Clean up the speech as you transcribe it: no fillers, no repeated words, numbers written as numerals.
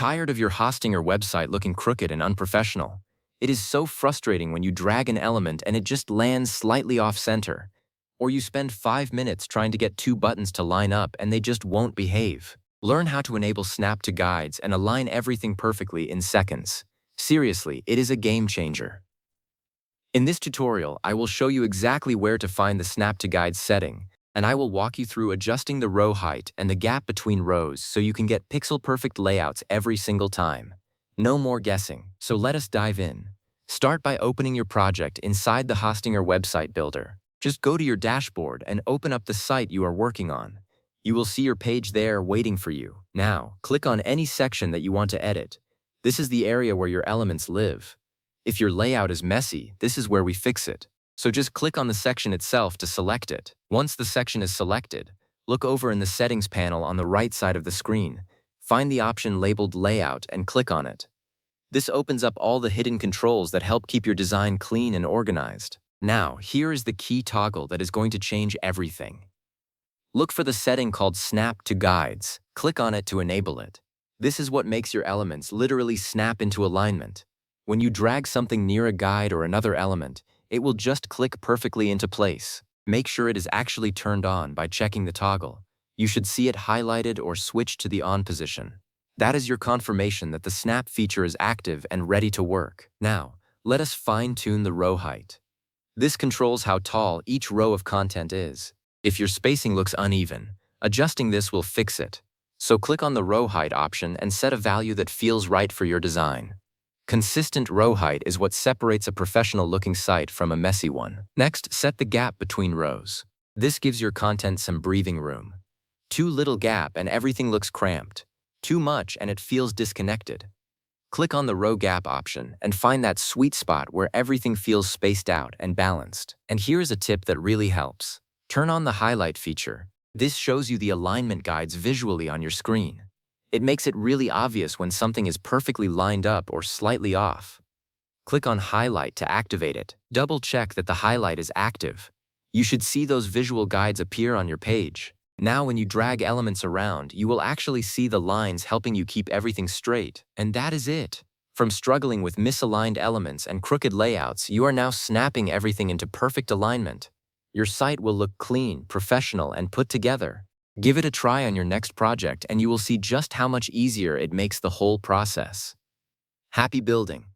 Tired of your hosting or website looking crooked and unprofessional? It is so frustrating when you drag an element and it just lands slightly off-center. Or you spend 5 minutes trying to get two buttons to line up and they just won't behave. Learn how to enable Snap to Guides and align everything perfectly in seconds. Seriously, it is a game changer. In this tutorial, I will show you exactly where to find the Snap to Guides setting, and I will walk you through adjusting the row height and the gap between rows so you can get pixel-perfect layouts every single time. No more guessing, so let us dive in. Start by opening your project inside the hosting or website builder. Just go to your dashboard and open up the site you are working on. You will see your page there waiting for you. Now, click on any section that you want to edit. This is the area where your elements live. If your layout is messy, this is where we fix it. So just click on the section itself to select it. Once the section is selected, look over in the settings panel on the right side of the screen. Find the option labeled Layout and click on it. This opens up all the hidden controls that help keep your design clean and organized. Now, here is the key toggle that is going to change everything. Look for the setting called Snap to Guides. Click on it to enable it. This is what makes your elements literally snap into alignment. When you drag something near a guide or another element, it will just click perfectly into place. Make sure it is actually turned on by checking the toggle. You should see it highlighted or switched to the on position. That is your confirmation that the snap feature is active and ready to work. Now, let us fine-tune the row height. This controls how tall each row of content is. If your spacing looks uneven, adjusting this will fix it. So click on the row height option and set a value that feels right for your design. Consistent row height is what separates a professional-looking site from a messy one. Next, set the gap between rows. This gives your content some breathing room. Too little gap and everything looks cramped. Too much and it feels disconnected. Click on the row gap option and find that sweet spot where everything feels spaced out and balanced. And here's a tip that really helps. Turn on the highlight feature. This shows you the alignment guides visually on your screen. It makes it really obvious when something is perfectly lined up or slightly off. Click on Highlight to activate it. Double check that the highlight is active. You should see those visual guides appear on your page. Now when you drag elements around, you will actually see the lines helping you keep everything straight. And that is it. From struggling with misaligned elements and crooked layouts, you are now snapping everything into perfect alignment. Your site will look clean, professional, and put together. Give it a try on your next project and you will see just how much easier it makes the whole process. Happy building!